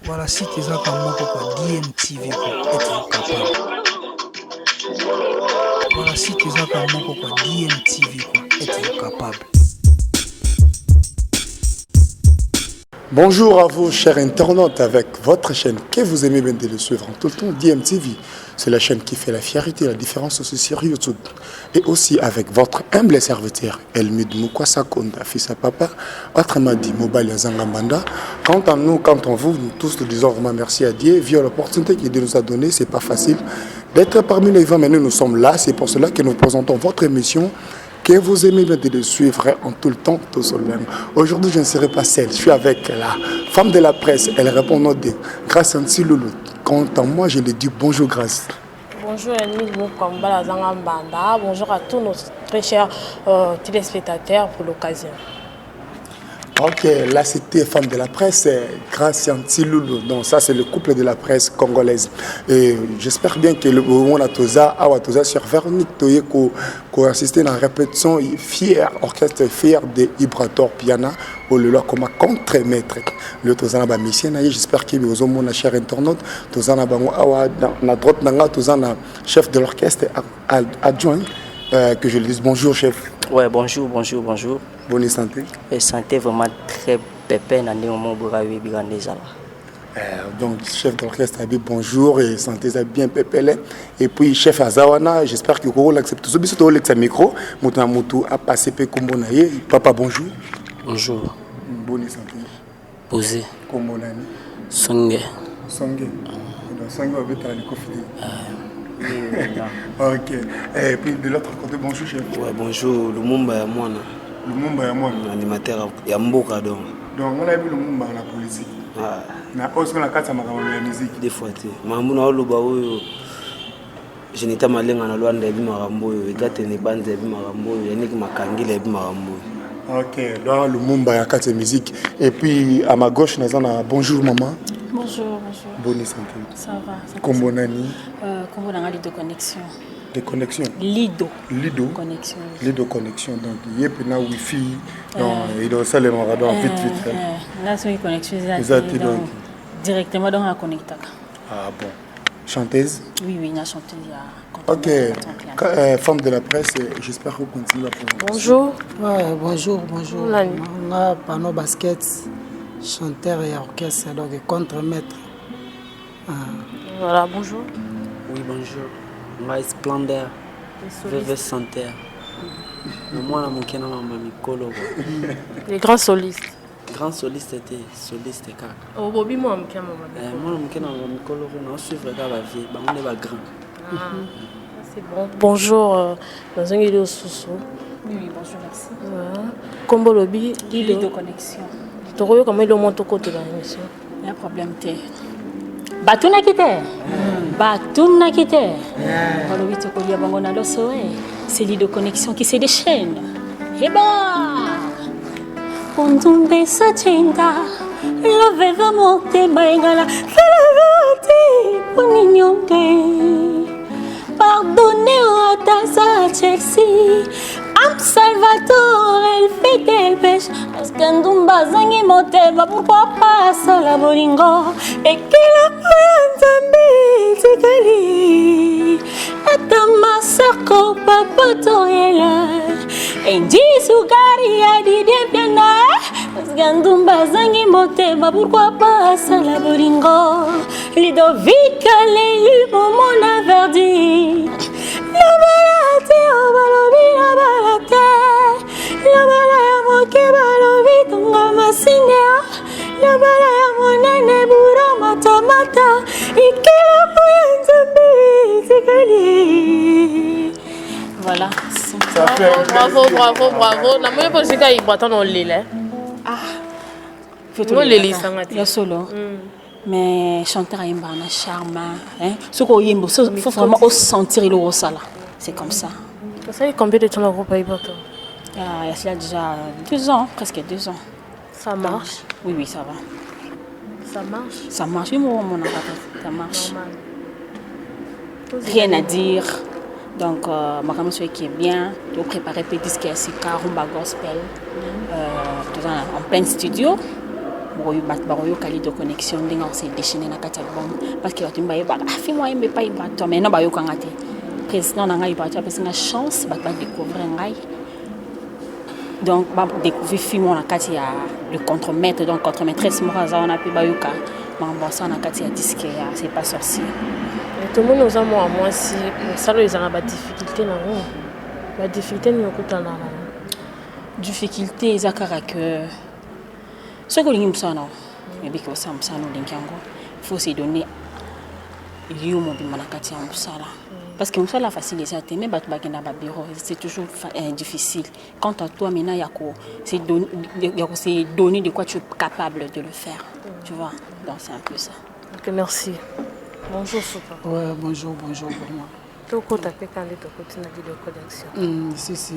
Voilà, si tu es quoi, DMTV, quoi, être capable. Voilà, si tu es quoi, DMTV, quoi, être capable. Bonjour à vous, chers internautes, avec votre chaîne que vous aimez bien de le suivre en tout le temps, DMTV. C'est la chaîne qui fait la fierté et la différence aussi sur YouTube. Et aussi avec votre humble serviteur, Elmid Mukwasa Konda, fils à papa, autrement dit, Mobile Yazangambanda. Quant à nous, quant à vous, nous tous nous disons vraiment merci à Dieu. Via l'opportunité qu'il nous a donnée, c'est pas facile d'être parmi les vents, mais nous sommes là. C'est pour cela que nous présentons votre émission que vous aimez bien de le suivre en tout le temps, tout seul même. Aujourd'hui, je ne serai pas seul. Je suis avec la femme de la presse. Elle répond au nom de Grâce Antiloulou. Quant à moi, je lui dis bonjour Grâce. Bonjour bonjour à tous nos très chers téléspectateurs pour l'occasion. Ok, là c'était femme de la presse, Grâce Antiloulou. Donc ça c'est le couple de la presse congolaise. Et j'espère bien que le moment à Toza sur Véronique Toye qui assisté à la répétition fier, orchestre fier de Ibrator Piana au le comme contre-maître. Le Toza na mission j'espère que vous mon cher internaute Toza na bango awa na droite nanga Toza na chef de l'orchestre adjoint que je lui dise bonjour chef. Ouais, bonjour. Bonne santé. Et santé vraiment très pépin à néanmoins pour arriver bien déjà. Donc chef d'orchestre Habib bonjour et santé ça bien pépélé et puis chef Azawana j'espère que vous l'acceptez tout biso to micro mutu mutu a passé pe kombo na ye papa bonjour. Bonjour. Bonne santé. Posé. Kombo na ni Songe. Donc Songe va être à l'écofide. Ok. Et puis de l'autre côté bonjour chef. Ouais, bonjour Lumumba ya mwana. Lumumba ya mwana. Animateur ya mboka donc. Donc on a vu Lumumba na politique. Ah. Na aussi na kata makambo ya musique. Des fois te. Mambo na oloba oyo. Je n'étais malenga na Luanda ebi makambo oyo. Ekate ne banze ebi makambo oyo. Yannick Makangila ebi makambo oyo. Ok. Donc Lumumba ya kata musique. Et puis à ma gauche nazana bonjour maman. Bonjour. Bonne santé. Ça va. Kombo nani? Kombo nanga Lido Connexion. Des connexions. Lido Connexion. Lido Connexion. Donc il y a un wifi. Donc il doit ça les maradons vite. Là c'est une connexion. Exact. Donc directement dans la connecta. Ah bon. Chanteuse? Oui, la chanteuse. Ok. Femme de la presse, j'espère que vous continuez à prendre. Bonjour. Ouais, bonjour. On a Pano Basket, chanteur et orchestre, donc contre-maître. Voilà, bonjour. Oui, bonjour. Moi, Splendeur. VV Santerre. Moi, là, mon kéna, ma mikolo. Les grands solistes. Grand soliste était soliste car. Oh, Bobby, moi, je moi, mon kéna, ma mikolo, on suivre la vie. On est pas grand. C'est bon. Bonjour, dans un vidéo sous. Oui, bonjour, merci. Combo lobby, Lido Connexion. Tu vois comment il est monté au côté de la émission. Il y a un problème. Batuna kite. C'est Lido Connexion qui se déchaîne. Et bah, on tombe sa tinta, le veva monte maingala, pardonnez-moi à sa Chelsea. Am Salvatore, elle fait qu'elle pêche. Parce qu'Andumba zangi moteba, pourquoi pas ça la bolingo? Et qu'il a pris un tikali. Et ma sarko, papa toriela. Et dit sougari, a dit bien piana. Parce qu'Andumba zangi moteba, pourquoi pas ça la bolingo? Ludovic, l'élu, mon averdi. La balade, oh balobi, la balade. La balade, mon kebalobi, tonga masinea. La balade, mon nene, bourra, mata. Ikela, poyen, zambi, tikali. Voilà. Bravo. La moyenne pour ce gars, il boit dans le lait. Ah. Faut le lire, ça il y a solo. Mais chanteur a un charme. Ce qu'il faut vraiment sentir le rosala. C'est comme ça. Ça fait combien de temps le groupe a eu Il y a déjà 2 ans, presque 2 ans. Ça marche? Oui, ça va. Ça marche, oui, ça marche. Rien à dire. Donc, ma caméra qui est bien. Je vais préparer petit disque à Sika, Rumba Gospel. En plein studio. bakoyoka de connexion ndenge on s'est déchaîné na kati album parce que bato bayebaka fimo ayembe pa bato mais non bayokanga te président na ngai bato apesi nga chance bato badécouvrir ngai donc badécouvrir fimo na kati ya le contremaître donc contremaîtresse moko aza wana mpe bayoka makambo asa na kati ya disque ya c'est pas sorcier tomoni oza mwa mwasi mosala ezala badifficulté nango badifficulté nini okutana nango difficulté eza kaka que soki olingi mosala nao ebiki osala mosala na olingi yango il faut se donner lieu mobima na kati ya mosala parce que mosala facile eza te mais bato bakenda babiro c'est toujours difficile quant à toi maintenant ya ko se donner de quoi tu es capable de le faire tu vois donc c'est un peu ça. Ok, merci. Bonjour Soupa. Ouais, bonjour pour moi. Tu as tapé quand tu as continué la vidéo d'action. Si.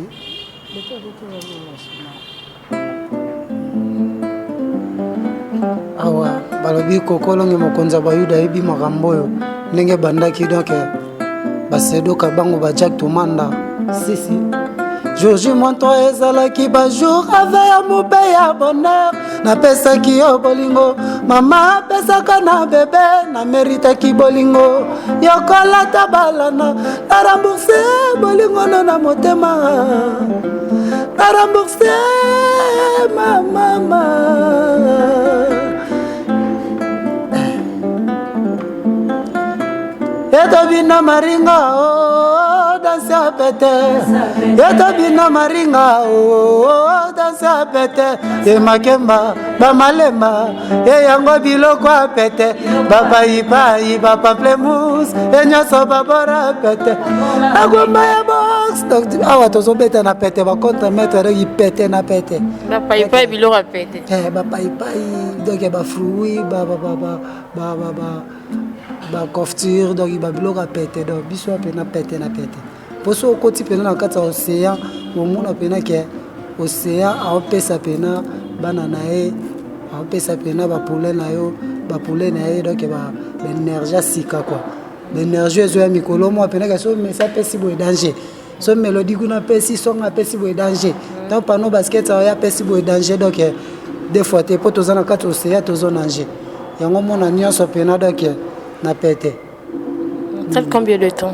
Awa balobi kokolonge mokonza bayuda yebi makambo oyo ndenge bandaki donc basedoka bango ba Jack Tumanda si Georgie Monto ezalaki bajour ave ya mobe ya bonheur napesaki yo bolingo mama apesaka na bebe na meritaki bolingo yokolata balana na rembourse bolingo no na motema na rembourse mama Yetobina maringa oh danse apete Yetobina maringa oh danse apete Ye makemba ba malemba ye yango biloko apete Baba ipai baba plemus ye nyoso babora apete Agomba ya box awa tozo bete na pete ba contre mettre regi pete na pete Baba ipai biloko apete Baba ipai donc ba fruit ba couverture donc il va bloquer à péter donc biso a pena péter na péter pour ça au côté pena na kata océan au monde pena que océan a pesa pena banana e a pesa pena ba poulet na yo donc ba l'énergie sika quoi l'énergie est zo mikolo mo pena que so mais ça pesi bo danger so mélodie kuna pesi son a pesi bo danger donc pano basket a pesi bo danger donc des fois te poto za na kata océan to zo danger yango mona nyonso pena donc na pété. Ça fait combien de temps?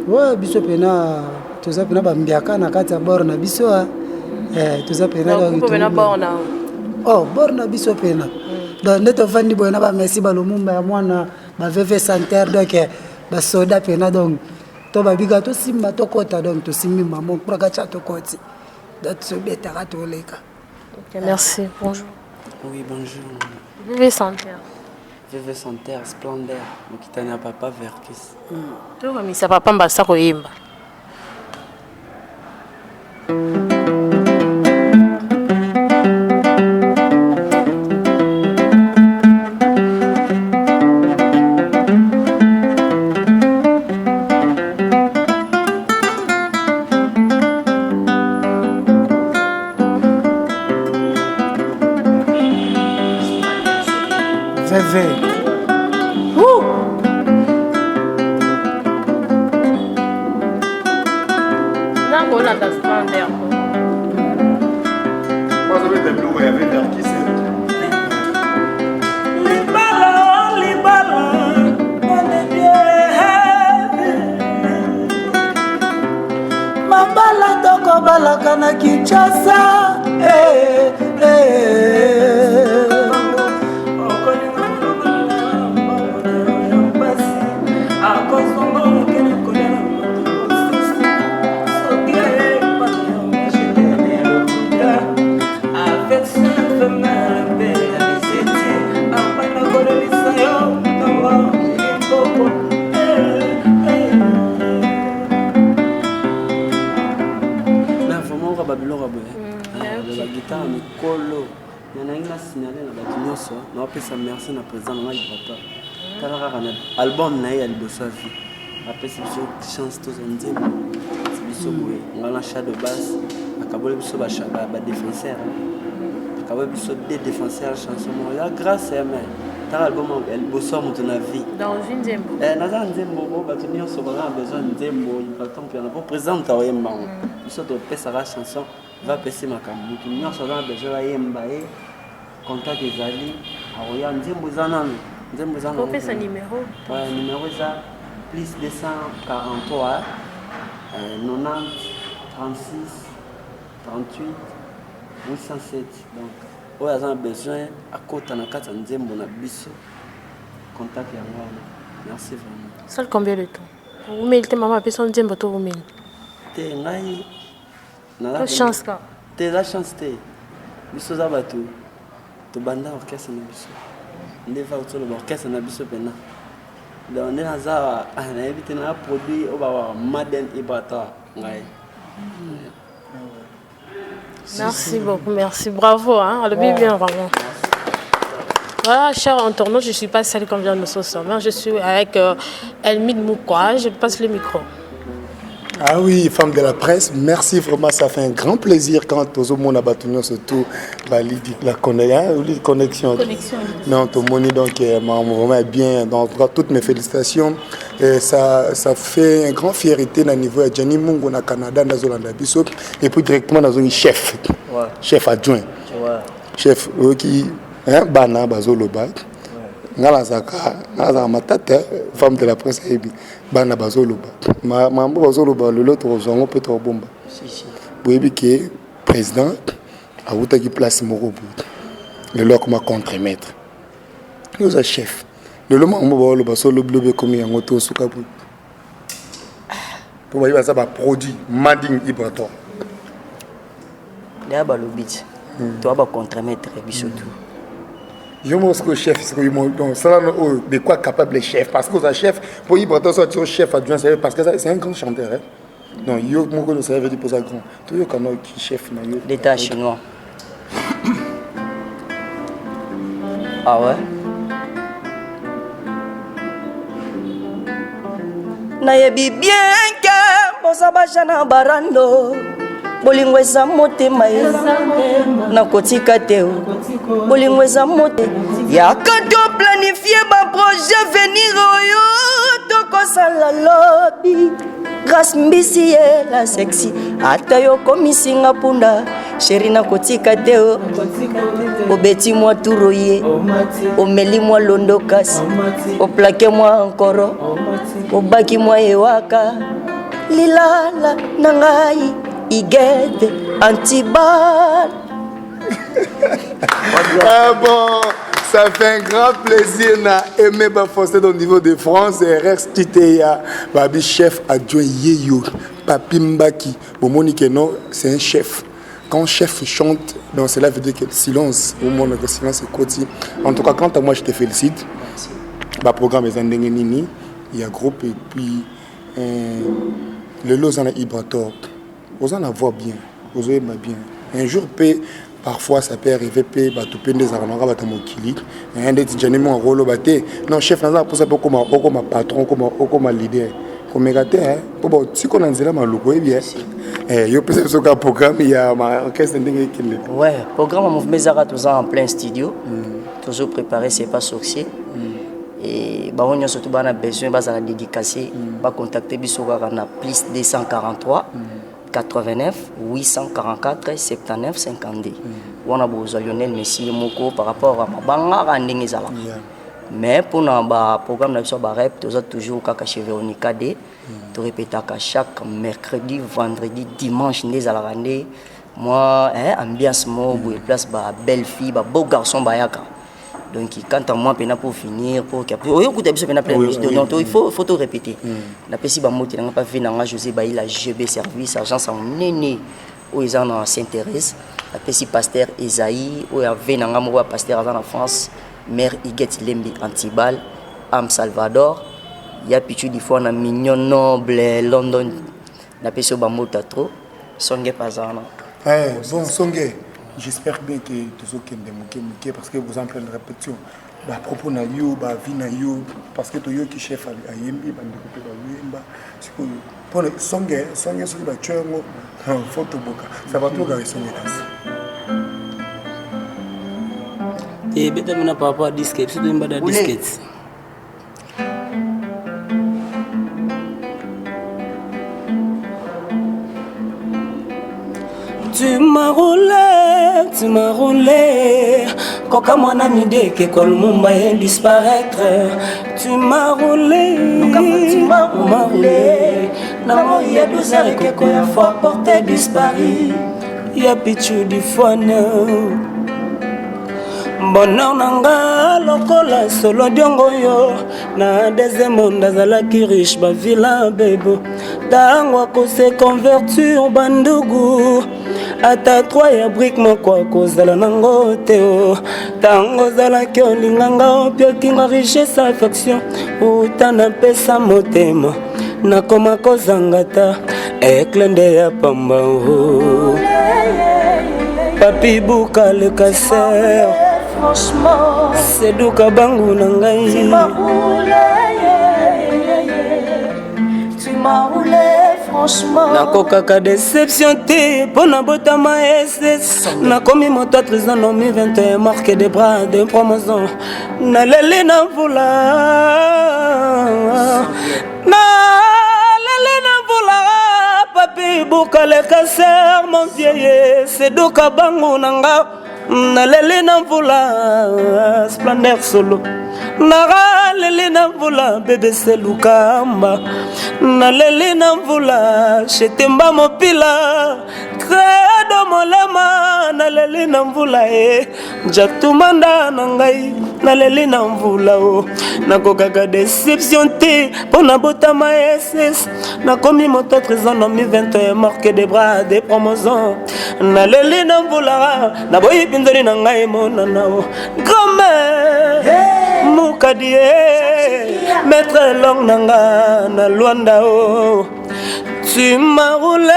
Ouais, biso pena, tout ça pena ba mbiaka na kati ya bor na biso tout ça pena donc pena bor na. Oh, bor na biso pena. Donc neto vandi boyana ba merci ba lumumba ya mwana ba VV santerre donc ba soda pena donc to ba biga to simba to kota donc to simbi maman pour ka cha to koti. Donc so beta ka to leka. OK, merci. Bonjour. Oui, bonjour. VV santerre. VV Santerre, Splendeur, Mokitania Papa Verkis. Tu vois, mais ça va pas m'bassa koyemba. Balaka na Kinshasa merci na président na papa kala album na ya liboso vie après c'est chance tous on dit biso boye ngala shadow bass akabole biso ba défenseur akabole biso des défenseurs chanson ya grâce à mais ta album el bosso mon na vie dans une zembo na nzembo ba tenir so ba besoin nzembo important que na président ta yemba biso to pesa la chanson va passer makambo tu nyonso na besoin yemba contact ezali akoya nzembo eza nano opesa numéro numéro eza plus 243 90 36 38 807 donc oyo aza na besoin akota na kati ya nzembo na biso contact yango wana merci vraiment sale combien de temps omeli te mama apesa nzembo to omeli te ngai chance ka te eza chance te biso oza bato tobanda orchestre na biso nde va kotoloba orchestre na biso mpena donc nde naza nayebi te naa produit oyo bawa Maden Ibata ngai. Merci beaucoup, merci, bravo, hein, le bien vraiment. Voilà, cher internaute, je ne suis pas celle comme vient de ce sommet, je suis avec Elmid Moukwa, je passe le micro. Ah oui, femme de la presse, merci vraiment, ça fait un grand plaisir quand tout le monde a battu surtout la connexion. Non, tout le monde donc vraiment bien, donc toutes mes félicitations. Et ça fait une grande fierté au niveau de Gianni Mungo au Canada, dans Zolanda Bissot, et puis directement dans un chef, chef adjoint, chef qui Bana Bazoloba. Ngala matata femme de la presse ebi bana bazoloba mambo bazoloba l'autre ozongo peut trop bomba boyebi ke président a utaki place moko bu le lo comme contre-maître nous a chef le lo mambo bazoloba solo blobe comme yango to suka bu to bayiba ça ba produit Mading Ibrato ya ba lobiti to ba contre-maître biso tout. Je pense que le chef, c'est de quoi capable le chef. Parce que le chef, pour y prendre ça, chef adjoint, parce que c'est un grand chanteur. Hein? Donc, il y a un ça veut dire pour ça grand. Tout le monde qui chef. L'État chinois. Ah ouais? Nayebi bien que Bosabachana Barando. Bolingo eza motema ye nakotika te bolingo eza motema yaka to planifier ba projet venir oyo tokosala lobi grâce mbisi ye la sexy ata yo komisinga punda chéri nakotika te obeti mwa turo ye omeli mwa londo kasi oplake mwa ankoro obaki mwa ewaka lilala na ngai Igede Antibal. Ah bon, ça fait un grand plaisir d'aimer Bafossé au niveau de France et Rex Titeya, Babi chef adjoint Yeyo, Papi Mbaki. Bon, Monique, non, c'est un chef. Quand un chef chante, donc cela veut dire que le silence, au monde le silence est quotidien. En tout cas, quant à moi, je te félicite. Le programme est Nini, il y a un groupe et puis le Lausanne Ibrator. Vous en avoir bien, vous aimez bien. Un jour, parfois, ça peut arriver, tu peux des arnaques, tu peux un des gens qui ont un rôle. Non, chef, on a pour ça comme patron, comme leader. Comme gâté, si on a un malouko, bien. Il peut être un programme, il y a un orchestre qui est. Ouais, programme, on met ça en plein studio. Toujours préparé, c'est pas sorcier. Et on a surtout besoin de dédicacer, de contacter Bissouga à plus 243. 89 844 79 52. On a besoin de Lionel Messi Moko par rapport à Mabanga Ndengezala. Mais pour le programme de rep, toujours chez Véronica D. Tu répètes chaque mercredi, vendredi, dimanche, moi, ambiance mobo et place belle fille, beau garçon bayaka. Donc quand moi pour finir pour il faut tout répéter. La PC Bamote n'a pas fait José Baïla GB service agence en néné où ils en s'intéressent. La PC pasteur Esaïe où il y avait un pasteur en France, mère Iguet Lembi Antibal, Am Salvador. Il y a pichu di fois na mignon noble London. La PC Bamote trop Songe Pazana. Bon Songe. J'espère bien que tout ce qui est parce que vous en prenez répétition. À propos de you, vie na you, parce que tout le qui chef à Yembi, pour le songe, sur le tueur, photo boca. Ça va tout garder son Et bien, on a pas disquette, c'est une bonne disquette. Tu m'as roulé Koka mwana mideke kwa lumumba et disparaître. Tu m'as roulé, Namo ya 12 heures et que la fois porté disparu. Ya pichu du foine. Bonheur nanga lokola solo diongo yo. Na deuxième monde azalaki riche ba villa bebo. Tango ako se converti en bandugu. Ata 3 ya brique moko akozala nango teo. Tango zalaki olinganga opiokinga richesse affection. Utana pesa motema. Nakoma kozangata eklende ya pamba o. Papi buka le kasser. Franchement, c'est douka bangu nangai. Tu m'as roulé, franchement. Nako kaka déception te, pona botama SS. Nakomi moto 13 ans, nomi 21, marqué des bras, des promotions. Na lele na vula. Na lele na vula. Papi buka le kasser, mon vieil, c'est douka bangu nanga. Nalele na mvula splendeur solo Nalele na mvula bébé selukamba Nalele na mvula shetemba mopila Credo molema Nalele na mvula Jaktumanda nangai Nalele na mvula Nakokaka déception te Pona botama SS Nakomi moto 13 ans nomi 21 marqué des bras des promotions Nalele na mvula Naboyi pinzoni nangai mona nao Grand-mère Mukadie Maître long nanga na Luanda o Tu m'as roulé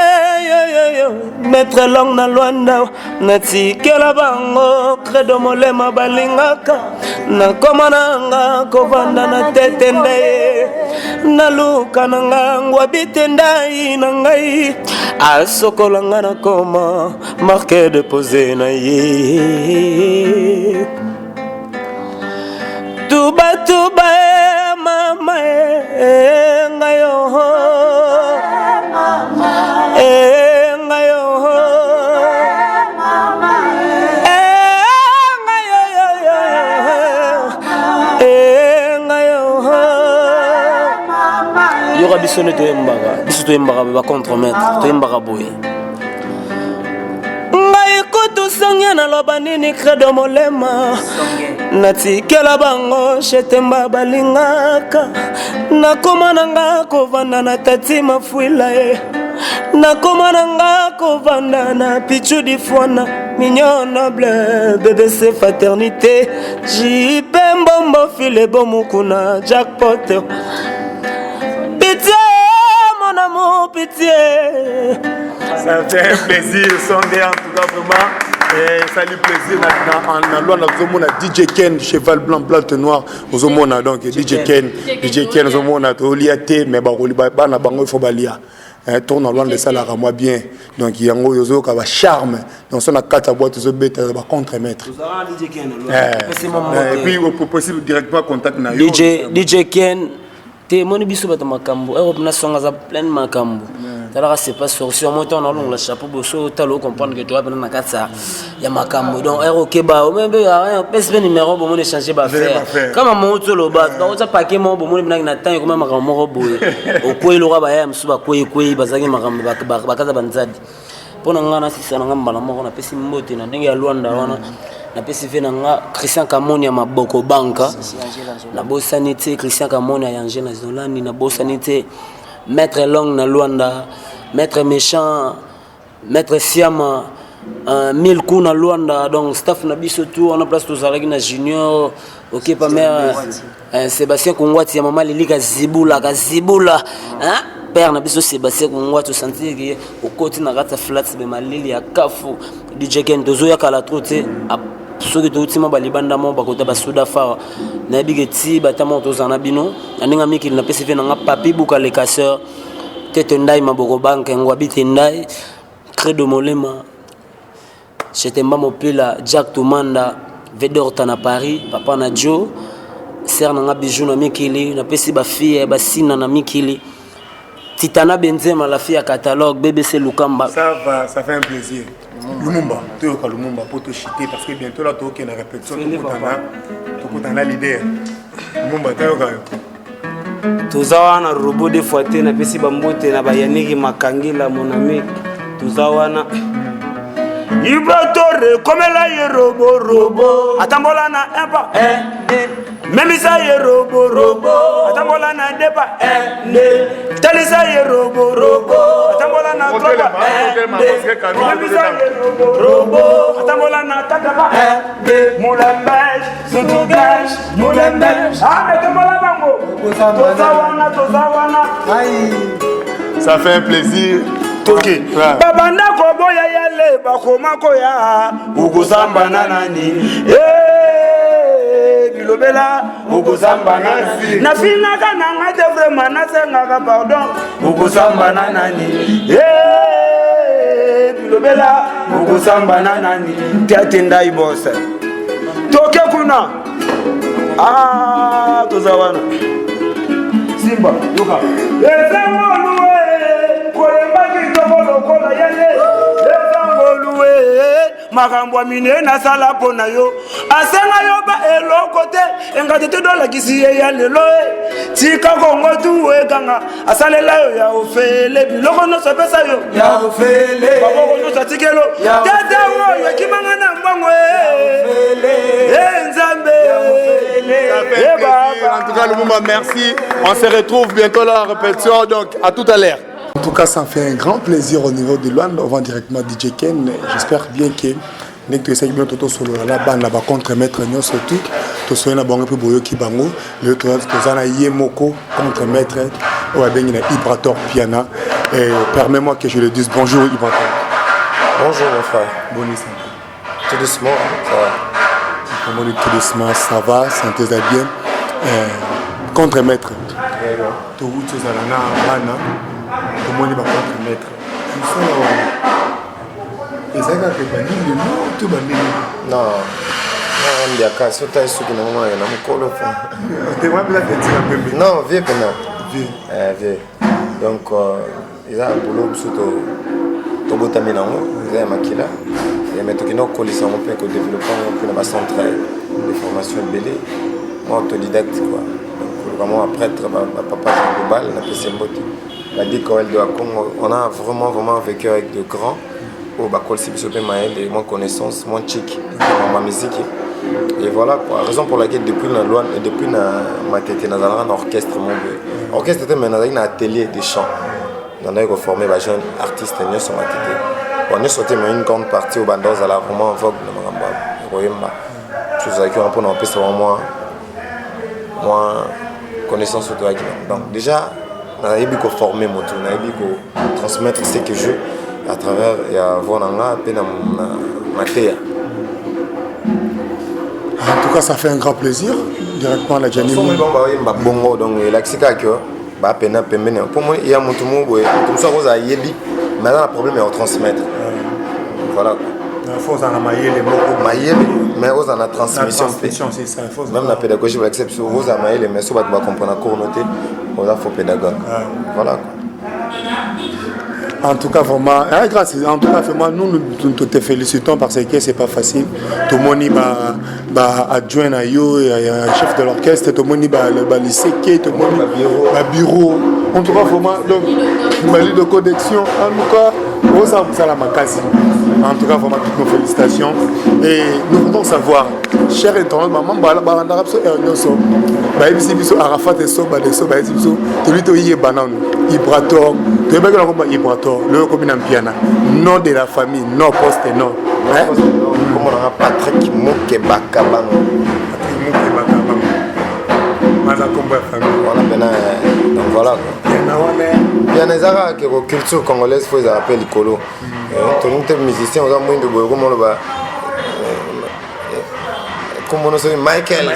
Maître long na Luanda Nati kela bango Credo molema balingaka Na komananga kovanda na tete ndaye Na luka nanga ngwabite ndai nangai Asokolanga na koma Marqué déposé na ye Tuba mama ngayo ngayo Yora bisone to embaga biso to embaga ba contre-maître to embaga boye Kutu sangya na loba nini credo molema Natikela bango shetemba balingaka Nakoma nanga kovanda na tati mafuila Nakoma nanga kovanda na pichu di fwana Mignon noble bébé c'est fraternité JP mbombo file bomukuna jackpot Pitié mon amour pitié Ça fait un plaisir, Sondé en tout cas vraiment. Salut plaisir maintenant. On a DJ Ken, cheval blanc, blanc noir. Aux homona donc DJ Ken, aux homona. Oliaté, mais bana bango il faut balia. Tourne en loin de ça là moi bien. Donc il y a un yozo qui a charme. Donc on a quatre boîtes de bête va contre-maître. DJ Ken. Et puis au possible directement contact na DJ Ken. Te moni biso bata makambo Europe na songa za plein makambo tala c'est pas sur mon temps on la chapeau bosso talo comprendre que tu as na katsa ya makambo donc Europe ba o membe ya pese numéro bo mon échanger ba faire comme mon tolo ba donc ça paquet mon bo mon na temps comme makambo mo boye o ko ilora ba ya msuba ko bazaki makambo ba kaza banzadi pona ngana sisa ngamba na mo na pesi mbote na ndenge ya Luanda wana na pesi nga Christian Kamoni ya maboko banka na bosanité Christian Kamoni ya Angela Zolani na bosanité Maître Long na Luanda Maître Méchant Maître Siama 1000 coups na Luanda donc staff na biso tout on a place tous avec na junior OK pa mère Sébastien Kongwati ya mama Lilika Zibula hein père na biso Sébastien Kongwati sentir que au côté na rata flat be malili ya kafu DJ Ken dozo ya kala troté soki toutima balibanda mo bakota basuda fa na bigeti batamo tozana bino aninga mikili na pesi na papi buka le casseur tete ndai maboko banke ngwabite ndai credo molema chetemba mopila Jack Tumanda Vedorta na Paris papa na Joe ser na bijou na mikili na pesi ba fille ba sina na mikili Titana Benzema, la fille à catalogue, BBC Lukamba. Ça va, ça fait un plaisir. Lumumba, tu es au Lumumba pour te chiter parce que bientôt là, tu as une répétition. Tu as l'idée. Lumumba, tu es au toza wana robot de fois te na pesi bambote na bayaniki makangila mon ami toza wana Ibratore komela ye robo atambola na empa memisa ye robo atambola na depa talisa ye robo atambola na toba memisa ye robo atambola na tataba mulembej sutugaj mulembej atambola bango toza wana ça fait un plaisir. toke babanda koboya yale bakoma koya ukuzamba nani bilobela ukuzamba nani nafina kana ngate vraiment nasenga pardon ukuzamba nani bilobela ukuzamba nani tiatenda ibose toke kuna tozawana simba yoka ezangoluwe koyembaki tokolokola yale ezangoluwe makambo mine nasala mpona yo asenga yo ba eloko te engati todolakisi ye ya lelo tika kongo tuwekanga asalela yo ya ofele biloko nyonso apesa yo ya ofele baboko nyonso atikelo tete oyo ekimanga na mbongo nzambe En tout cas, Lumumba, merci. On se retrouve bientôt là en répétition, donc à tout à l'heure. En tout cas, ça me fait un grand plaisir au niveau de Luanda. On va directement DJ Ken. J'espère bien que nous sommes tous sur la bande là-bas contre maître Nyon surtout. Tous ceux qui ont boyo kibango. Le tous ceux Yemoko contre maître. On va bien Ibrator Piana. Et permets-moi que je le dise bonjour Ibrator. Bonjour mon frère. Bonne santé. Tout doucement, ça va. Comment tout doucement, ça va, santé bien. Contre maître. Tout le monde est contre maître. Non, il y a qu'à sauter sur le moment et non, vieux vieux. Donc, ils ont un boulot surtout. Tobotamina, ils ont un maquila. Et maintenant, ils ont collé ça un peu au développement de la centre de formation belé. Moi, autodidacte, quoi. Donc, vraiment, un prêtre, papa global, on a fait ses mots. La décolle de Congo, on a vraiment vécu avec de grands. Au Bakol Sibisopé Maël, et moins connaissance, moins chic dans ma musique. Et voilà, quoi. Raison pour laquelle depuis la loi, depuis ma tête, dans un orchestre, mon orchestre était dans un atelier de chant. Dans un reformé, les jeunes artistes, nous sommes à tête. On est sorti une grande partie au Bandos, à la vraiment en vogue de Maramba, le royaume là. Tout ça qui ont un peu d'empêche, c'est vraiment moins connaissance autour de la. Donc déjà, on a eu beaucoup formé mon tour, on a eu beaucoup transmettre ce que je à travers Vonanga et Matéa. En tout cas, ça fait un grand plaisir. Directement à la Janine. Donc, pour moi, il y a mon tour, comme ça, vous avez dit, maintenant, le problème est de transmettre. Voilà. Il faut en mailler les mots. Mais vous en avez transmission. C'est ça. Même la pédagogie, vous acceptez, vous avez maillé les messieurs, vous allez comprendre la cour notée, vous avez fait pédagogue. Voilà. En tout cas, vraiment, nous te félicitons parce que c'est pas facile. Tout le monde va adjoint à yo, chef de l'orchestre, tout le monde va lycée, tout le monde va bureau. En tout cas, vraiment, donc, il de connexion. En tout cas, en tout cas, vraiment, toutes nos félicitations. Et nous voulons savoir, cher internaute, maman, Arafat et Soba, Ibrator, le commune Piana, nom de la famille, non poste, non. Comme on a Patrick Mokebaka Bango. Donc voilà. Il y a des arabes qui ont culture congolaise, il faut les appeler Licolo. Tout le monde est musicien, on a moins de boulot, comme on le va. Comme on dit Michael.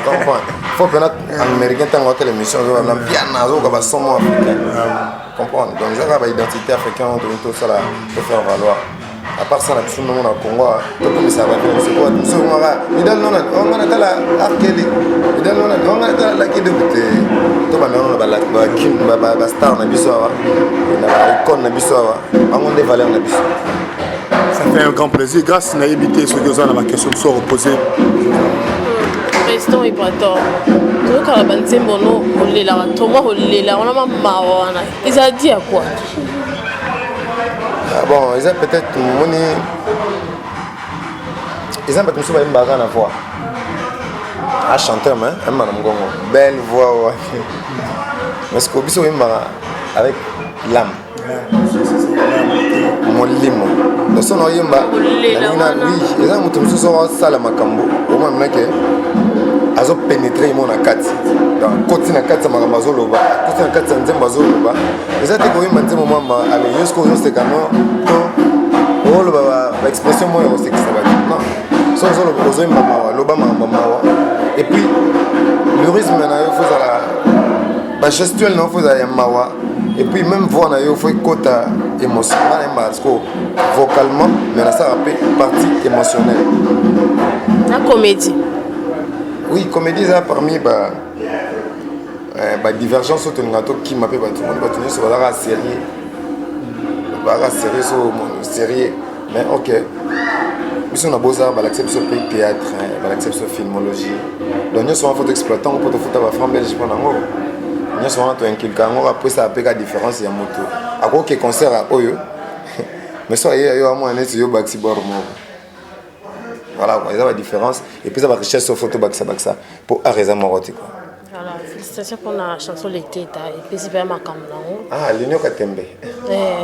Comprends. Il faut que les Américains tentent l'émission, on a bien un peu son mot africain. Comprends. Donc, les identité africaine, on doit tout ça faire valoir. à part ça, on a Congo, tout ça va bien. C'est quoi? Tout ça, on a la Arkeli, on a la qui de côté. Tout va bien, on a la Kim, la star, on a Bissoa, on a la icône, on a Bissoa, on a des valeurs, on a Bissoa. Ça fait un grand plaisir. Grâce à l'évité, ce que vous avez ma question de soit reposée. Restons hypotons. Tout quand la bande mono, on est là, tout le monde est là, on a marre. Ils ont dit à quoi? Bon, ils ont peut-être money. Ils ont peut-être une bagarre à voix. À chanter, hein, un madame Gongo. Belle voix, mais ce qu'on dit, c'est avec l'âme. Mon limo. Dans son oyemba, oui, ils ont mutum sur sala makambo. Au moins, mec, azo pénétrer mon akati. Donc, côté na kati makambazo loba, côté na kati nzembazo loba. Ils ont dit que oui, maintenant, maman, allez, jusqu'au jour c'est canon. Oh, l'expression moi, c'est que ça va. Non, sans le besoin maman, loba maman. Et puis, le rythme, il faut la gestuelle, il faut la mawa. Et puis même voir il faut une cote émotionnelle parce que vocalement mais ça rappelle partie émotionnelle. La comédie. Oui, comédie ça parmi divergence autour de notre qui m'appelle tout le monde va tenir sur la série. La série sur mon série mais OK. Si on a beau ça, l'accepte sur le théâtre, l'accepte sur filmologie. Donc nous sommes en photo exploitant pour te foutre à France belge pendant un nous sommes en quelqu'un après ça a la différence il y a moto à quoi que concert à Oyo mais ça il y a moi net yo baxi bor mo voilà quoi il y a la différence et puis ça va rechercher sur photo baxa pour arrêter moroti quoi voilà félicitations pour la chanson l'été et puis c'est vraiment comme là ah l'union katembe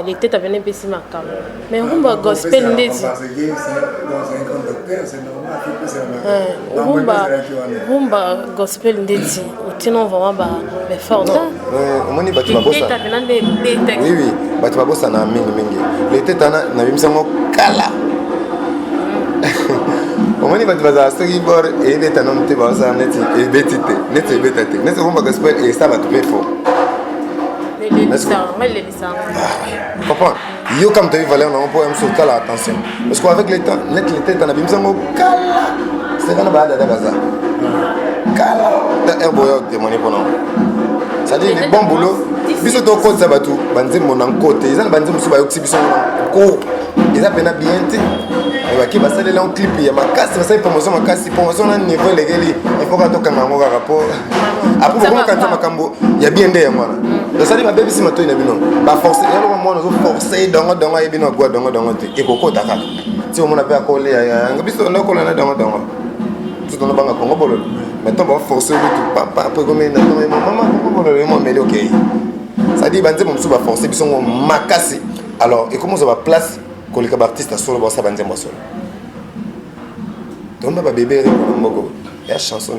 l'été t'as venu ici ma cam mais rumba gospel ndezi rumba gospel ndezi utino vraiment ba fort moni batu babosa oui batu babosa na mingi l'été tana na bimsango kala omoni batu baza soki bor et beta non te baza neti e betite neti betate neti rumba gospel et ça va tout faire fort comprends yo comme tu as vu valeur non pour me sauter l'attention parce qu'avec le temps net l'été tana bimsango kala c'est quand ba da baza kala da herboyo témoigner pour nous ça dit les bons boulot biso to ko za batu banze mon en côté ils ont banze musu ba yoksi biso ko ils a pena bien ti et ba ki ba sale là un clip ya makasi ba sale promotion na niveau legeli il faut ka to kanga ngo rapport après comment quand makambo ya bien ndé ya mwana donc ça dit ba baby si mato ina bino ba forcer ya lo mwana zo forcer dongo ya bino gwa dongo te e ko ta kaka ti o mona pe akole ya ngabiso na ko na dongo tout on banga kongo bolo maintenant on va forcer tout papa après comme na maman kongo bolo mo meli OK ça dit banze mo ba forcer biso ngo makasi alors et comment ça va place ko le artiste solo ba sa banze mo solo donc ba bébé rico moko ya chanson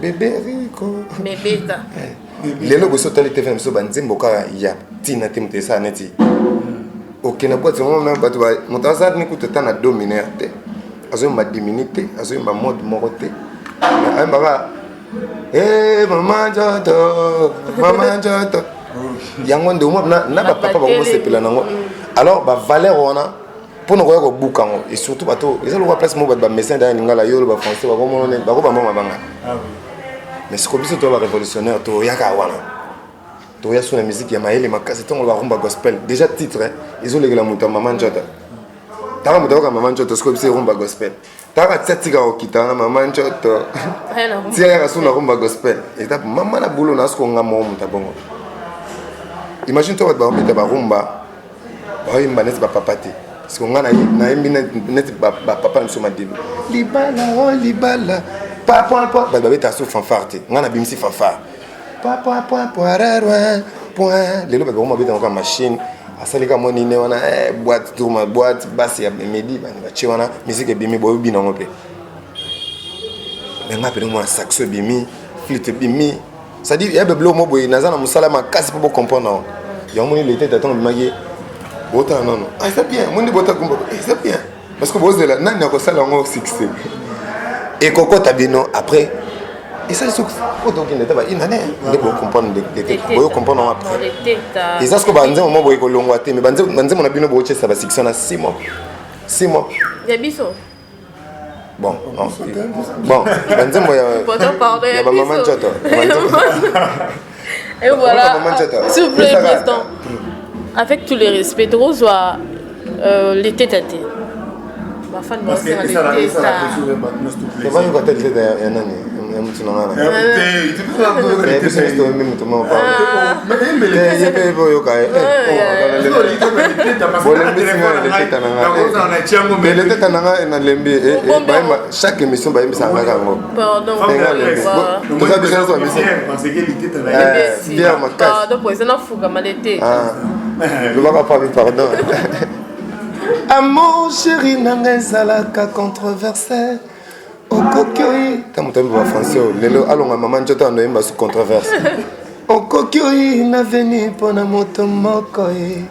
bébé rico bébé ta lelo go sotali TV so banze mboka ya tina timte sa neti OK na boîte mo même ba montaza ni kutata na dominer te azo ma diminité azo ma mode moroté mais baba maman joto yango ndo mo na ba papa ba ko sepela nango alors ba valeur wana pour nous ko buka ngo et surtout bato ils ont la place mo ba médecin dans ngala yo ba français ba ko mo ne ba ko ba mama banga mais ce que biso to ba révolutionnaire to yaka wana to ya sur la musique ya maele makasi to ba rumba gospel déjà titre ils ont les la muta maman joto tara muta maman joto ce que c'est rumba gospel tara tsatika okita na maman joto tia ya suna rumba gospel et ta maman na boulot na ce qu'on a mo muta bongo imagine toi ba rumba rumba ba yimba net ba papati parce qu'on a na yimbi net ba papa nso madibu libala papa ba beta so fanfare ngana bimisi fanfare papa point lelo ba rumba beta ko machine asalika moni ne wana boîte tourma boîte basse ya midi ba chi wana musique bimi bo bina ngope mais ngape mo saxo bimi flûte bimi ça dit ya beblo mo boy nazana musala makasi pour comprendre ya moni l'été d'attendre bimagi autant non ah c'est bien moni bota kumba c'est bien parce que boss de la nani ko sala ngo succès et koko tabino après Et ça, c'est donc une année. Vous comprenez l'été. Vous comprenez après. Et ça, c'est ce que vous avez moment où vous avez mais vous avez ça va 6 mois. 6 mois. Il y a Bissot. Bon, non. Bon, il y a maman Joto. Et voilà, s'il vous plaît, président, avec tous les respects, de Rose, l'été tâté. Ma femme m'a dit l'été tâté. C'est pas une côté de l'été, il y a un année. Chaque émission va être pardon. Amour chéri n'angezalaka controversé. Okokoi, lelo alonga maman njota ndo yemba su controverse. Okokoi na veni pona moto moko e.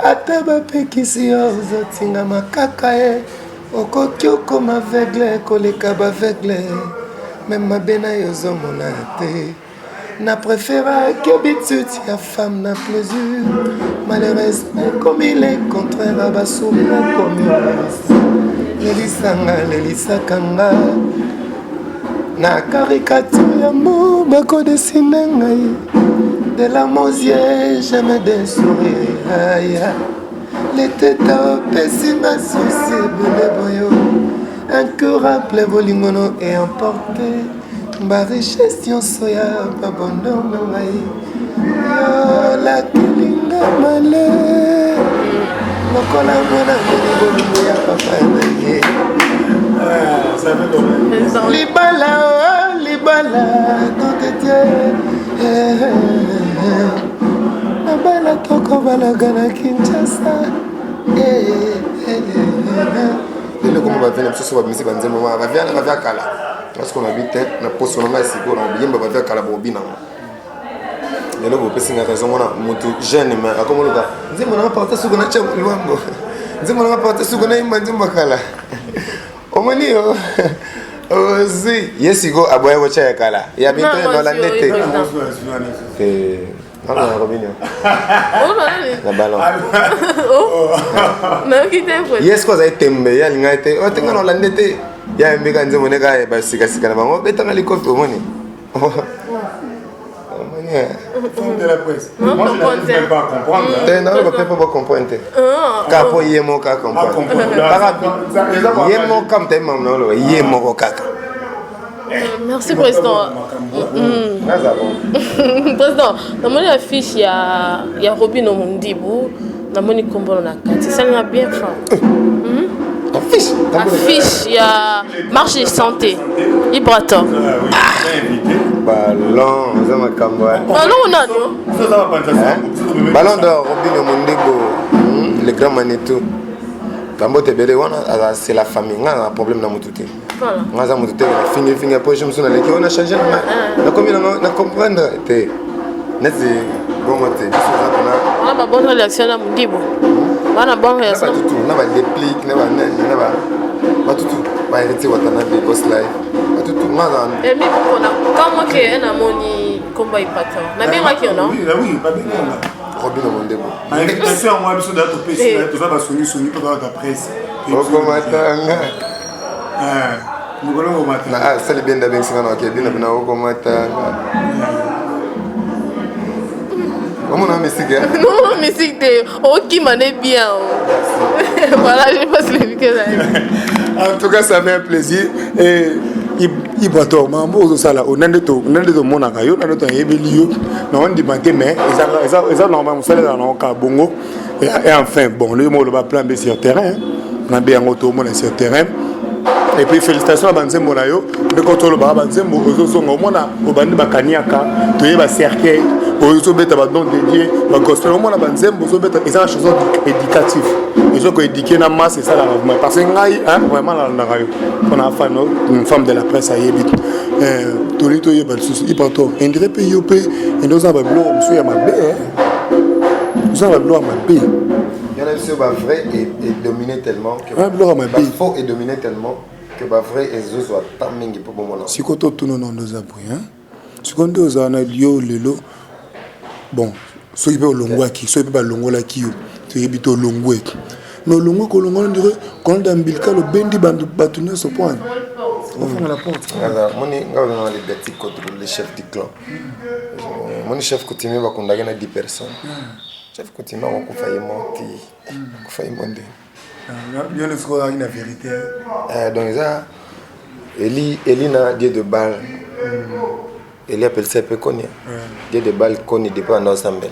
Ata bapekisi yo ozotinga makaka e. Okokio koma aveugle koleka baveugle. Même mabe na yo ozomona te. Na préféra que habitude ya femme na plaisir. Malheureusement comme il est contraire à basuma comme Lelisa kanga na caricature ya mo bako dessiner ngai de la mosier jamais des sourires aya les têtes pessima souci bébé boyo incurable bolingono et emporté ma richesse nyonso ya babondo ngai yo la kilinga male lokola mwana bolingo ya papa ngai libala dans tes yeux nabala toko balagana Kinshasa lelo comme va venir sur ba musique banzembo va via kala parce qu'on habite na poste on a siko na biyemba va via kala bobina lelo ko pesinga raison mona mutu jeune mais akomo loka nzembo na porta suko na chabu lwango nzembo na porta suko na imba nzembo kala omoni yo ozi yesigo aboya ko cha kala ya bintu no la nete non non Robinho na ballon non qui t'aime yes ko za tembe ya linga ete o tenga no la nete ya mbeka nzembo ne ka ba sika na bango betanga likofi omoni Fond de la presse. Moi, je ne peux pas comprendre. Non, je ne peux pas comprendre. Car pour Yemo, car comprendre. Yemo, comme tu es maman, Yemo, kaka. Merci, président. Président, dans mon affiche, il y a Robin Omundibou, dans mon combo, ça l'a bien fait. Affiche, il y a marche de santé, Ibrato. Ballon, ça m'a camoué. Ballon, on a Ballon d'or, Robin Omundibou, le grand Manitou. C'est la famille, on a un problème dans mon touté. On a mon touté, on a fini, après je me suis dit, on a changé la main. On a compris. On a une bonne réaction à Mundibou. On a une bonne réaction. On a des dépliques, on a tout. On a hérité Watanabe, Boss Life. Tout. Et mais comment est-ce qu'on a mon combat Ibrato? On a bien qui on a? Oui, pas bien. Robin Omundibou. L'expression moi biso da topesi tout ça va songi pour la presse. Okomatanga. Ngolo matanga. Ah, c'est bien d'abord c'est non OK, bien na okomatanga. Comment on a musique? Non, musique de OK mané bien. Voilà, je passe le week-end. En tout cas, ça fait un plaisir et Ibrato mambo ça là on a de mona kayo na to yebeli na on dit manquer mais ça normalement ça là na ka bongo et enfin bon le mot le va plan B sur terrain na bien auto mon sur terrain et puis félicitations à Banzembo na yo de quand le ba Banzembo ozo ngo mona obandi bakaniaka to yeba cercueil ozo beta ba don dédié ba gospel mona Banzembo ozo beta eza chanson éducative ils ont éduqué na masse et ça là parce que ngai vraiment là on a une femme de la presse à Yébit tolito yeba souci il prend il dirait pays op et nous avons blo monsieur ya mabe nous avons blo mabe il y en a qui sont vrai et dominé tellement que faux et dominé tellement que ba vrai ezo soit tant mingi pour bon moment. Si koto tuno non dos aboué hein. Si kondo za na lio lelo. Bon, ceux qui peuvent longo qui, ceux qui peuvent longo la qui, ceux qui peuvent longo qui. Mais longo ko longo on dirait quand dans bilka le bendi bandu batuna ce point. On ferme la porte. Alors, moni ngaba na liberté contre le chef du clan. Mon chef coutumier va condamner à 10 personnes. Chef coutumier va confier monter, confier monter. Il y a une vérité. Donc ça, Eli na Dieu de balle. Eli appelle ça peu connu. Dieu de balle connu depuis en ensemble.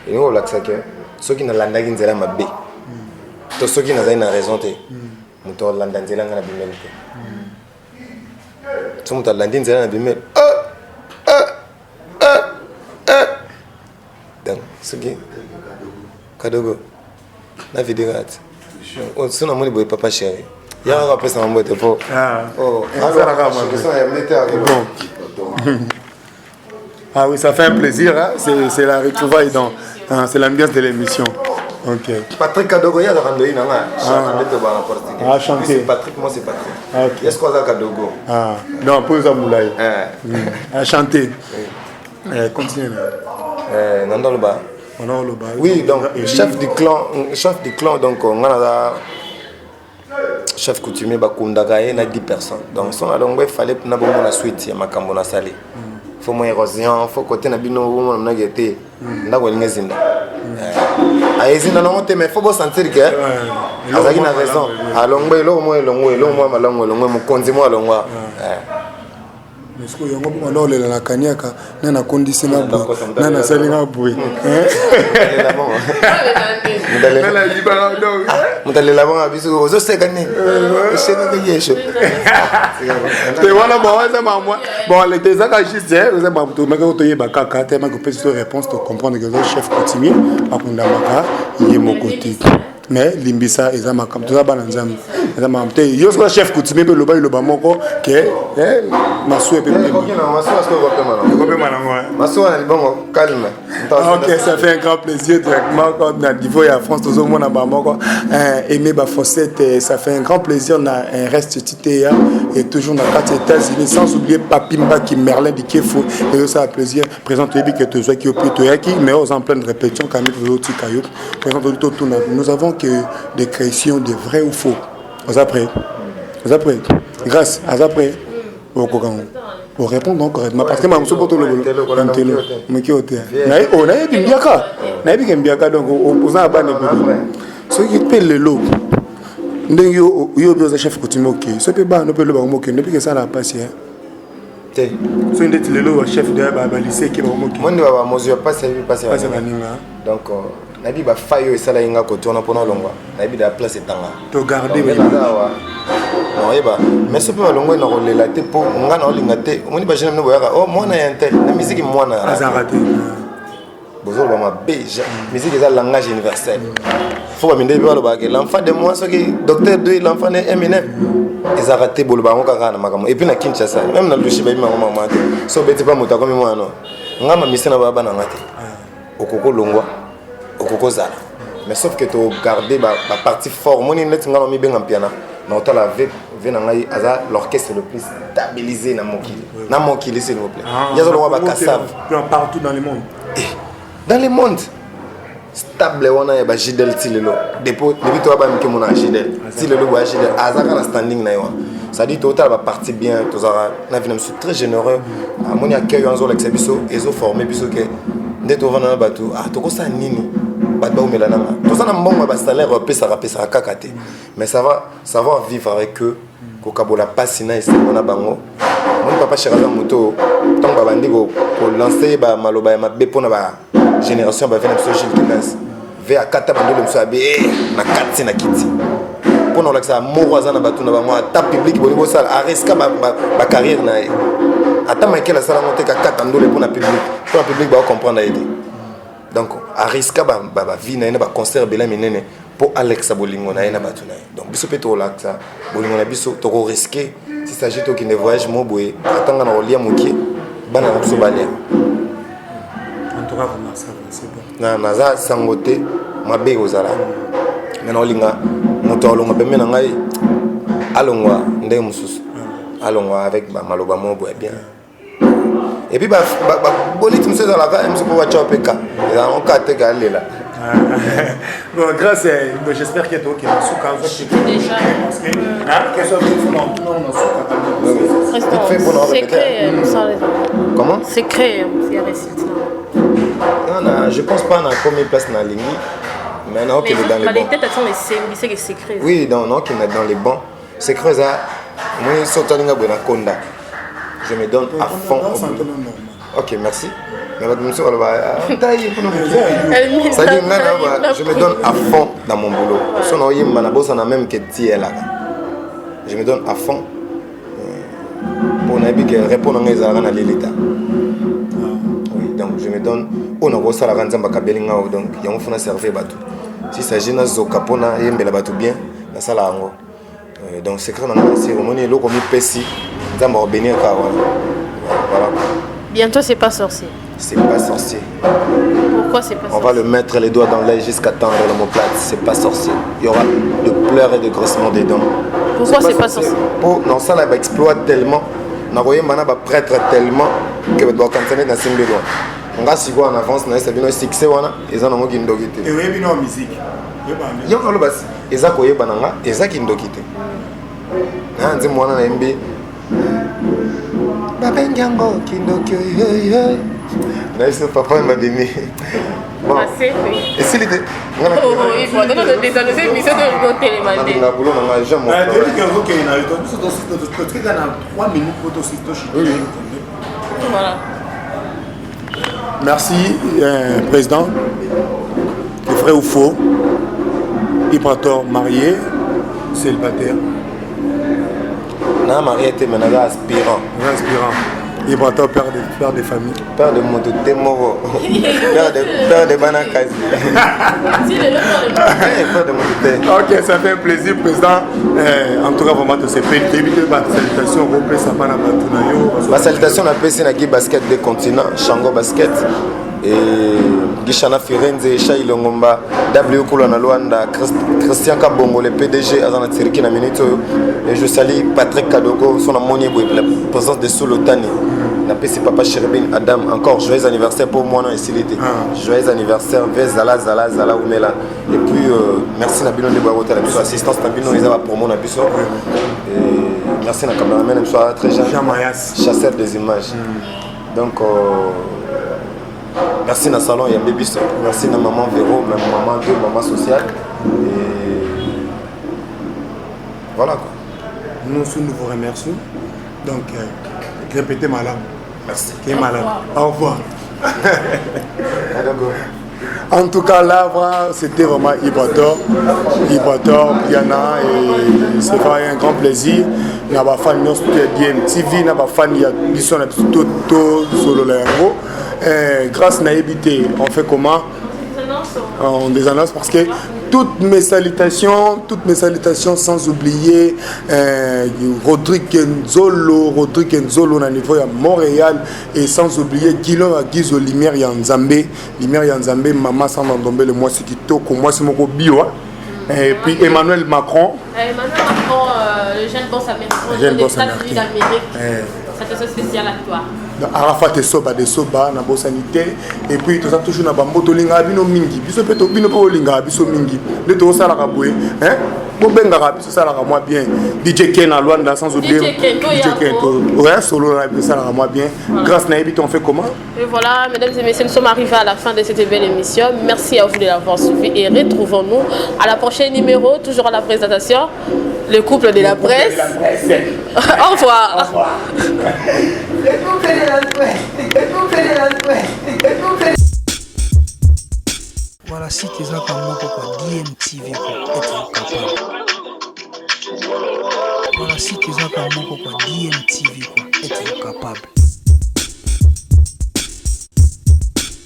Et nous on l'a que ceux qui n'ont l'anda qui n'ont pas bé. Tous ceux qui n'ont pas raison te. Muto l'anda n'ont pas bimel te. Tout muto l'anda n'ont pas bimel. Donc ce qui kadogo na vidéo on sona moni boy papa chéri ya ka pesa mambo te po ah oui, ça fait un plaisir hein? C'est la retrouvaille dans c'est l'ambiance de l'émission. OK. Patrick Kadogo ya rando ina nga ah chanter Patrick moi c'est Patrick. OK. Est-ce qu'on a Kadogo non pour ça moulay à chanter continue Nando Loba. Oui, donc chef du clan donc on a chef coutumier bakundaka na 10 personnes. Donc son alongo fallait na bongo na suite ya makambo na sali. Faut mo érosion, faut côté na bino mo na gete. Ndako lingezinda. Ayezinda no te mais faut bo sentir que azaki na raison. Alongo elo mo malongo mo konzi mo alongo. Mais ce que yango bongo le la kaniaka na na condition na na salinga boui mutale la bonga biso ozo sekane seka ke yesho te wala bawaza mamwa bon les des aka juste vous avez babuto maka to yeba kaka te maka peut se réponse to comprendre que le chef coutumier akunda maka yé mon côté mais limbisa eza makam to ba nzam eza makam te yo so chef coutumier pe loba moko ke masu e pe calme. OK, ça fait un grand plaisir directement quand on a niveau à France tout le monde a moko aimer ba Fossette, ça fait un grand plaisir na un reste titéa et toujours dans les États-Unis sans oublier Papimba qui Merlin de Kefo et ça a plaisir présenter que tu sois qui au plutôt qui mais aux en pleine répétition quand même l'autre caillou présenter tout nous avons que des créations de vrai ou faux vous après grâce à après pour répondre donc correctement parce que ma muso poto le telo mais qui hôtel on a biaka donc on a pas ne ce qui peut le lot ndenge yo bio chef coutumier OK ce peut ba no peut le ba mo OK ne que ça la passer te so ndeti le lot chef de ba lycée qui ba mo OK mon ne ba mo passer donc nabi ba fayo esala inga ko tona pona longwa nabi da place tanga to garder non eba mais ce peut longo na rolela te po nga na olinga te moni ba jeune no boyaka oh mwana ya ntel na musique mwana azarate bozolo ba beja musique est un langage universel faut ba minde ba ba ke l'enfant de moi ce qui docteur de l'enfant de Eminem ils arrêté bolo ba ngoka na makamo et puis na Kinshasa même na lushi ba bima mama te so beti pa moto comme moi non nga ma misina ba bana ngate okoko longwa okoko zala mais sauf que tu garder ba partie fort moni net nga mi benga piano na otala avec venangai aza l'orchestre le plus stabilisé na mokili s'il vous plaît yazo lo ba kassav partout dans le monde dans le monde stable wana ya ba Gidel Tilelo depuis to ba mke mona Gidel Tilelo ba Gidel azaka na standing na yo ça dit total ba partie bien tozara na vina monsieur très généreux amoni accueil yanzo l'exhibition ezo formé biso ke ndeto vana batu toko sa nini batba umela nanga tozana mbongo ba salaire pesa kakate mais ça va savoir vivre avec eux ko kabola pasina esona bango mon papa chéri moto tant ba bandi ko lancer ba maloba ya mabe pona ba génération ba vena biso Gilles Kenas ve akata bandolo biso abe na kati na kiti pona la ça moroza na batu na ba moi ta public boni bo sala areska ba carrière na ata Michael sala monter ka kata ndolo pona public ba comprendre aider donc ariska ba vie na ba concert bela minene pour Alex Bolingo na ena batu na donc biso peto laksa Bolingo na biso to ko risquer si s'agit to qui ne voyage mo boye atanga na olia mokie bana na biso balia en tout cas vraiment ça c'est bon na naza sangote mabe ozala mais na olinga moto olonga pembe na ngai alongwa ndenge mosusu alongwa avec maloba moko boye bien et puis boniti mosusu ezalaka mosusu mpo batya opeka ezalaka te kalela bon grâce j'espère que toi qui es suka déjà comment secret je pense pas na combien place na lingi mais non qu'il est dans les bancs oui non qu'il est dans les bancs secret ça moi sotalinga bona konda je me donne à fond ok merci mais je me donne à fond dans mon boulot je me donne à fond pour répondre à l'état. Oui, donc je me donne on a donc il y a un servir si s'agit de zokapona yembela batu bien na sala yango donc secret na cérémonie lo comme pesi nzamba obéir ka voilà. Bientôt c'est pas sorcier. C'est pas sorcier. Pourquoi c'est pas sorcier? On va le mettre les doigts dans l'œil jusqu'à tendre l'omoplate. C'est pas sorcier. Il y aura de pleurs et de grossements des dents. Pourquoi c'est pas sorcier? Non, ça là va exploiter tellement. On va prêtre tellement que va doit continuer dans ces besoins. On va s'y voir en avance, on a un succès, ils ont un mot qui nous dit. Et oui, il y a une musique. Il y a un mot qui nous dit. Ils ont qui nous dit. On dit moi on a MB. Babengango kindoki naïs papa m'a donné bon et s'il était il faut donner des années mission de rigoter les mandés na boulot na jamais voilà. Merci président le vrai ou faux Ibrator marié célibataire non, marié était maintenant aspirant. Ibrator, père de famille. Père de Moto Temoro. Père de Banakazi. Ok, ça fait plaisir, président. En tout cas, vraiment, c'est fait. Ma salutation, ma salutation, on appelle Sénagi Basket des continents, Shango Basket. Et Gishana Firenze, Shai Longomba, W. Kulana Luanda, Christian Kabongo, le PDG, Azana Tsiriki na Minito. Et je salue Patrick Kadogo, son amonie pour la présence de Solotani. La PC Papa Cherbin Adam, encore joyeux anniversaire pour moi, non, ici l'été. Joyeux anniversaire, Zala, Oumela. Et puis, merci Nabino de Barota, la mission assistance Nabino, ils avaient pour mon abisso. Et merci à la caméraman, très jeune. Chasseur des images. Donc, merci à salon et Bibiso. Merci à maman Véro, même maman de maman sociale. Et voilà quoi. Nous vous remercions. Donc, répétez ma langue. Merci. Qui est malade. Au revoir. En tout cas, là, c'était vraiment Ibrator, Yana, et c'est vraiment un grand plaisir. Il y a des fans de DMTV, il y a des fans qui sont solo l'héros. Grâce à Ebité, on fait comment? On des annonces parce que toutes mes salutations sans oublier Rodrigue Nzolo au niveau de Montréal et sans oublier Guillaume Aguizo Lumière Yanzambe Maman Sandandombe le mois c'est qui toko moi c'est mon bio et puis Emmanuel Macron le jeune boss américain des États-Unis d'Amérique. Salutation spéciale à toi. Arafat et Soba de Soba na sanité et puis tout ça toujours na bamboto linga bino mingi biso peto bino po linga biso mingi le to sala ka boye hein bo benga biso sala ka moi bien DJ Ken à Luanda sans oublier DJ Ken ouais solo na biso sala ka moi bien grâce na Ebito on fait comment et voilà mesdames et messieurs nous sommes arrivés à la fin de cette belle émission. Merci à vous de l'avoir suivi et retrouvons-nous à la prochaine numéro toujours à la présentation le couple de la presse. Au revoir. Voilà, si tu as comme moi, DMTV pour être capable. Voilà, si tu as comme moi, DMTV pour être capable.